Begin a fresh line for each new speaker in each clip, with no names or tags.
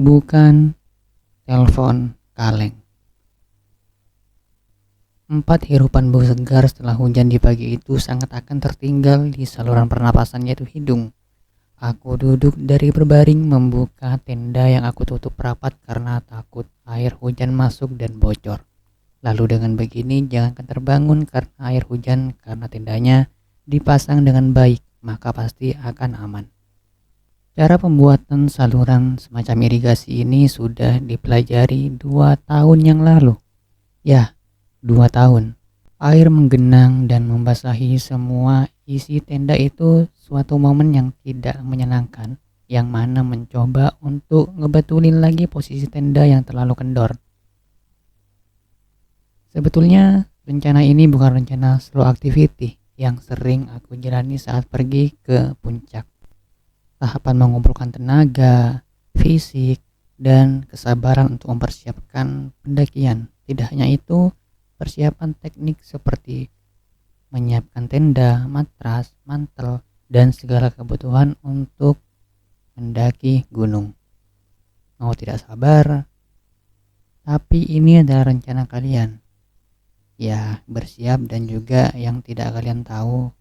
bukan telepon kaleng. 4 hirupan bau segar setelah hujan di pagi itu sangat akan tertinggal di saluran pernapasan yaitu hidung. Aku duduk dari berbaring membuka tenda yang aku tutup rapat karena takut air hujan masuk dan bocor. Lalu dengan begini jangankan terbangun karena air hujan karena tendanya dipasang dengan baik, maka pasti akan aman. Cara pembuatan saluran semacam irigasi ini sudah dipelajari 2 tahun yang lalu. Ya, 2 tahun. Air menggenang dan membasahi semua isi tenda itu suatu momen yang tidak menyenangkan, yang mana mencoba untuk ngebetulin lagi posisi tenda yang terlalu kendor. Sebetulnya rencana ini bukan rencana slow activity yang sering aku jalani saat pergi ke puncak. Tahapan mengumpulkan tenaga, fisik, dan kesabaran untuk mempersiapkan pendakian. Tidak hanya itu, persiapan teknik seperti menyiapkan tenda, matras, mantel, dan segala kebutuhan untuk mendaki gunung. Mau tidak sabar, tapi ini adalah rencana kalian. Ya, bersiap dan juga yang tidak kalian tahu.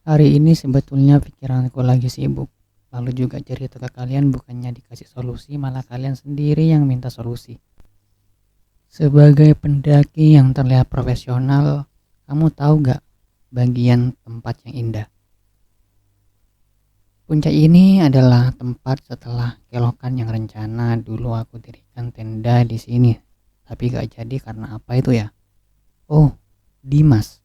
Hari ini sebetulnya pikiranku lagi sibuk. Lalu juga cerita ke kalian bukannya dikasih solusi, malah kalian sendiri yang minta solusi. Sebagai pendaki yang terlihat profesional, kamu tahu gak bagian tempat yang indah? Puncak ini adalah tempat setelah kelokan yang rencana dulu aku dirikan tenda di sini, tapi gak jadi karena apa itu ya? Oh, Dimas.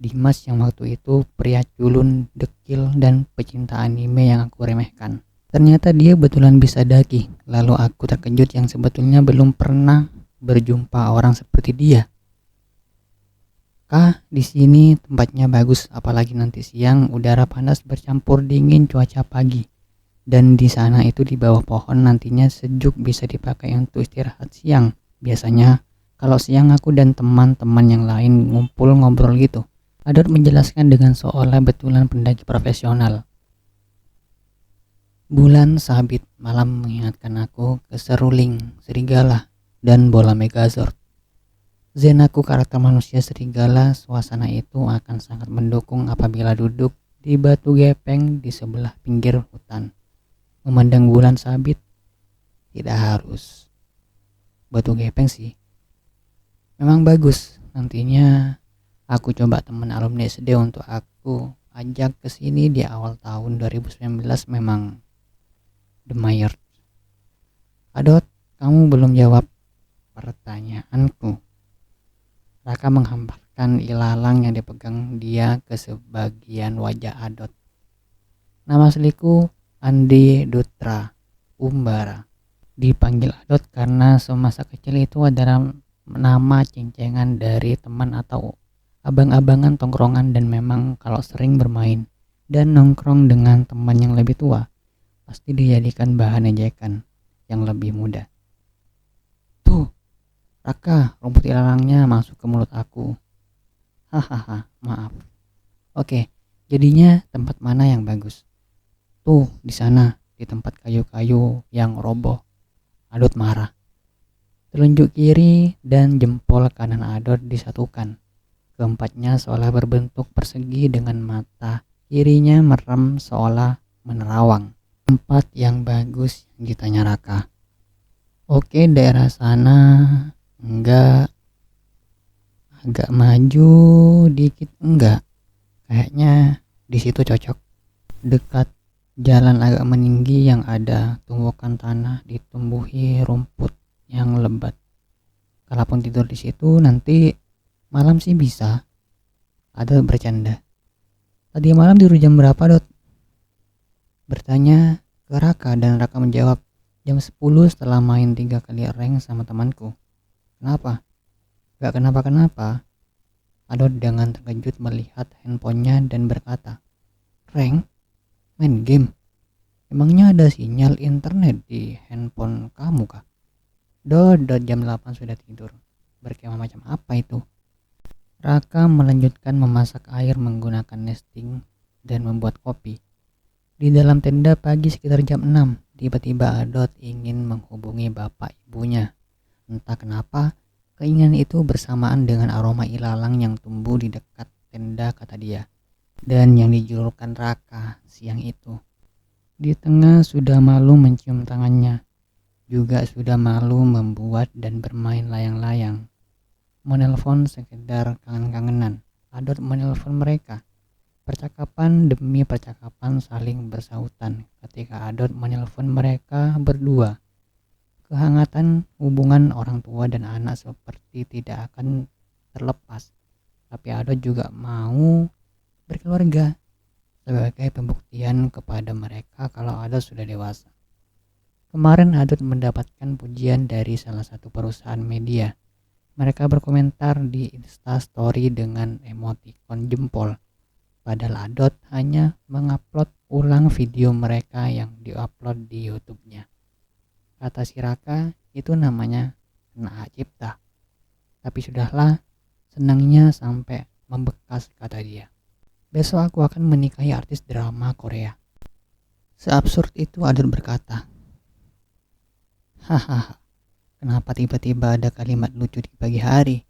Dimas yang waktu itu pria culun, dekil, dan pecinta anime yang aku remehkan. Ternyata dia betulan bisa daki, lalu aku terkejut yang sebetulnya belum pernah berjumpa orang seperti dia. Kah, di sini tempatnya bagus, apalagi nanti siang udara panas bercampur dingin cuaca pagi. Dan di sana itu di bawah pohon nantinya sejuk bisa dipakai untuk istirahat siang. Biasanya kalau siang aku dan teman-teman yang lain ngumpul ngobrol gitu. Adot menjelaskan dengan seolah betulan pendaki profesional. Bulan sabit malam mengingatkan aku ke seruling, serigala, dan bola megazord. Zen aku karakter manusia serigala, suasana itu akan sangat mendukung apabila duduk di batu gepeng di sebelah pinggir hutan. Memandang bulan sabit, tidak harus batu gepeng sih. Memang bagus, nantinya aku coba teman alumni SD untuk aku ajak ke sini di awal tahun 2019 memang the mayor. Adot, kamu belum jawab pertanyaanku. Raka menghamparkan ilalang yang dipegang dia ke sebagian wajah Adot. Nama asliku Andi Dutra Umbara. Dipanggil Adot karena semasa kecil itu adalah nama cencengan dari teman atau abang-abangan tongkrongan dan memang kalau sering bermain dan nongkrong dengan teman yang lebih tua pasti dijadikan bahan ejekan yang lebih muda. Tuh, Raka, rumput ilalangnya masuk ke mulut aku. Hahaha, maaf. Oke, jadinya tempat mana yang bagus? Tuh, di sana, di tempat kayu-kayu yang roboh. Adot marah. Telunjuk kiri dan jempol kanan Adot disatukan. Keempatnya seolah berbentuk persegi dengan mata kirinya merem seolah menerawang. Tempat yang bagus, ditanya Raka. Oke, daerah sana enggak, agak maju dikit enggak. Kayaknya di situ cocok. Dekat jalan agak meninggi yang ada tumbukan tanah ditumbuhi rumput yang lebat. Kalaupun tidur di situ nanti malam sih bisa. Ada bercanda. Tadi malam tidur jam berapa, Dot? Bertanya ke Raka dan Raka menjawab jam 10 setelah main 3 kali rank sama temanku. Kenapa? Gak kenapa-kenapa. Adot dengan terkejut melihat handphonenya dan berkata, Rank? Main game? Emangnya ada sinyal internet di handphone kamu kah? Dot jam 8 sudah tidur. Berkemah macam apa itu? Raka melanjutkan memasak air menggunakan nesting dan membuat kopi. Di dalam tenda pagi sekitar jam 6, tiba-tiba Adot ingin menghubungi bapak ibunya. Entah kenapa, keinginan itu bersamaan dengan aroma ilalang yang tumbuh di dekat tenda, kata dia, dan yang dijulurkan Raka siang itu. Di tengah sudah malu mencium tangannya, juga sudah malu membuat dan bermain layang-layang. Menelpon sekedar kangen-kangenan. Adot menelpon mereka. Percakapan demi percakapan saling bersautan ketika Adot menelpon mereka berdua. Kehangatan hubungan orang tua dan anak seperti tidak akan terlepas. Tapi Adot juga mau berkeluarga sebagai pembuktian kepada mereka kalau Adot sudah dewasa. Kemarin Adot mendapatkan pujian dari salah satu perusahaan media. Mereka berkomentar di Instastory dengan emotikon jempol. Padahal Adot hanya mengupload ulang video mereka yang diupload di YouTube-nya. Kata si Raka, itu namanya kena hak cipta. Tapi sudahlah, senangnya sampai membekas, kata dia. Besok aku akan menikahi artis drama Korea. Seabsurd itu Adot berkata. Hahaha, kenapa tiba-tiba ada kalimat lucu di pagi hari?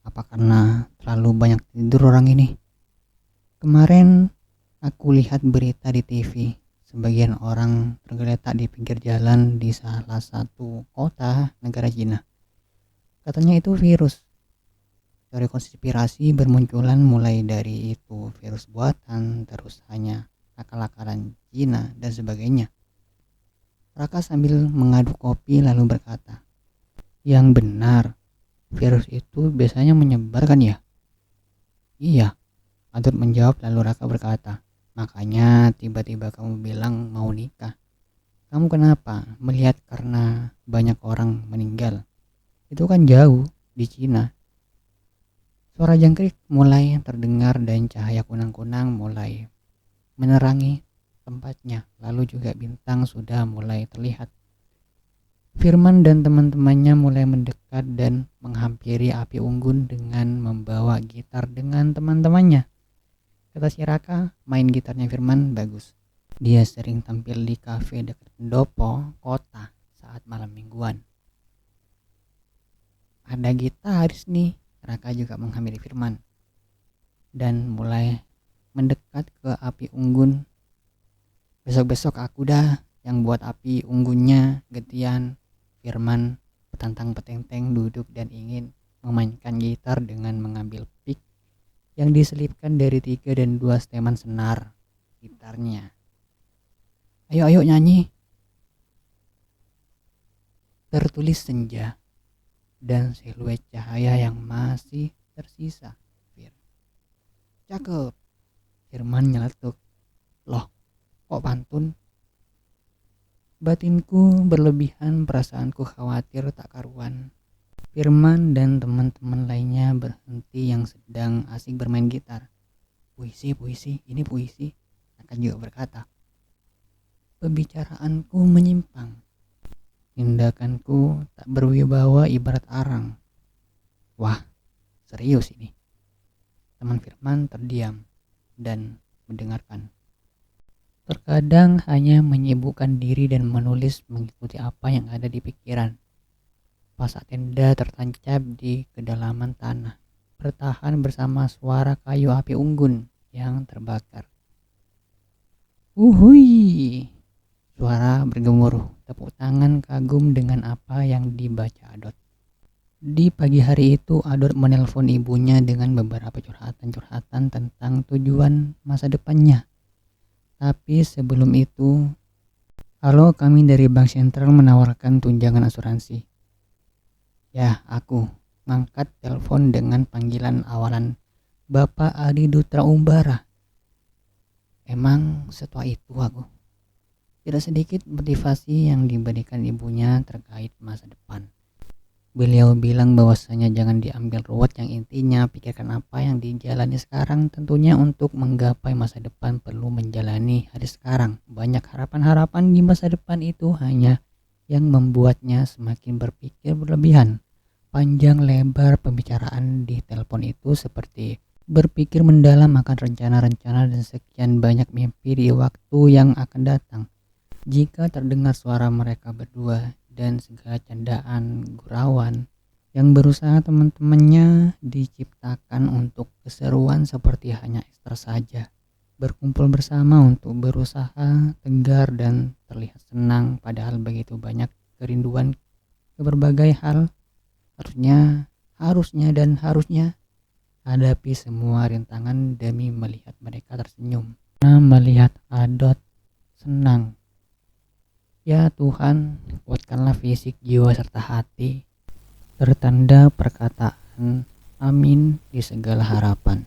Apa karena terlalu banyak tidur orang ini? Kemarin aku lihat berita di TV. Sebagian orang tergeletak di pinggir jalan di salah satu kota negara Cina. Katanya itu virus. Teori konspirasi bermunculan mulai dari itu virus buatan, terus hanya akal-akalan Cina dan sebagainya. Raka sambil mengaduk kopi lalu berkata, yang benar, virus itu biasanya menyebar kan ya? Iya, Adot menjawab lalu Raka berkata, makanya tiba-tiba kamu bilang mau nikah. Kamu kenapa melihat karena banyak orang meninggal? Itu kan jauh di Cina. Suara jangkrik mulai terdengar dan cahaya kunang-kunang mulai menerangi tempatnya. Lalu juga bintang sudah mulai terlihat. Firman dan teman-temannya mulai mendekat dan menghampiri api unggun dengan membawa gitar dengan teman-temannya. Kata si Raka, main gitarnya Firman bagus. Dia sering tampil di kafe dekat pendopo kota saat malam mingguan. Ada gitaris nih, Raka juga menghampiri Firman dan mulai mendekat ke api unggun. Besok-besok aku dah yang buat api unggunnya getian. Firman petantang-petenteng duduk dan ingin memainkan gitar dengan mengambil pick yang diselipkan dari 3 dan 2 steman senar gitarnya. Ayo nyanyi. Tertulis senja dan siluet cahaya yang masih tersisa. Cakep, Firman nyeletuk. Loh, kok pantun? Batinku berlebihan, perasaanku khawatir tak karuan. Firman dan teman-teman lainnya berhenti yang sedang asik bermain gitar. Puisi, ini puisi, akan juga berkata. Pembicaraanku menyimpang. Tindakanku tak berwibawa ibarat arang. Wah, serius ini. Teman Firman terdiam dan mendengarkan. Terkadang hanya menyibukkan diri dan menulis mengikuti apa yang ada di pikiran. Pasak tenda tertancap di kedalaman tanah, bertahan bersama suara kayu api unggun yang terbakar. Uhui! Suara bergemuruh, tepuk tangan kagum dengan apa yang dibaca Adot. Di pagi hari itu Adot menelpon ibunya dengan beberapa curhatan-curhatan tentang tujuan masa depannya. Tapi sebelum itu, halo, kami dari Bank Sentral menawarkan tunjangan asuransi. Ya, aku ngangkat telepon dengan panggilan awalan Bapak Adi Dutra Umbara. Emang setua itu aku. Tidak sedikit motivasi yang diberikan ibunya terkait masa depan. Beliau bilang bahwasanya jangan diambil ruwet, yang intinya pikirkan apa yang dijalani sekarang. Tentunya untuk menggapai masa depan perlu menjalani hari sekarang. Banyak harapan-harapan di masa depan itu hanya yang membuatnya semakin berpikir berlebihan. Panjang lebar pembicaraan di telepon itu seperti berpikir mendalam akan rencana-rencana dan sekian banyak mimpi di waktu yang akan datang. Jika terdengar suara mereka berdua dan segala candaan gurauan yang berusaha teman-temannya diciptakan untuk keseruan seperti hanya ekstra saja. Berkumpul bersama untuk berusaha tegar dan terlihat senang padahal begitu banyak kerinduan ke berbagai hal. Harusnya hadapi semua rintangan demi melihat mereka tersenyum. Nah, melihat Adot senang. Ya Tuhan, kuatkanlah fisik, jiwa, serta hati. Tertanda perkataan amin di segala harapan.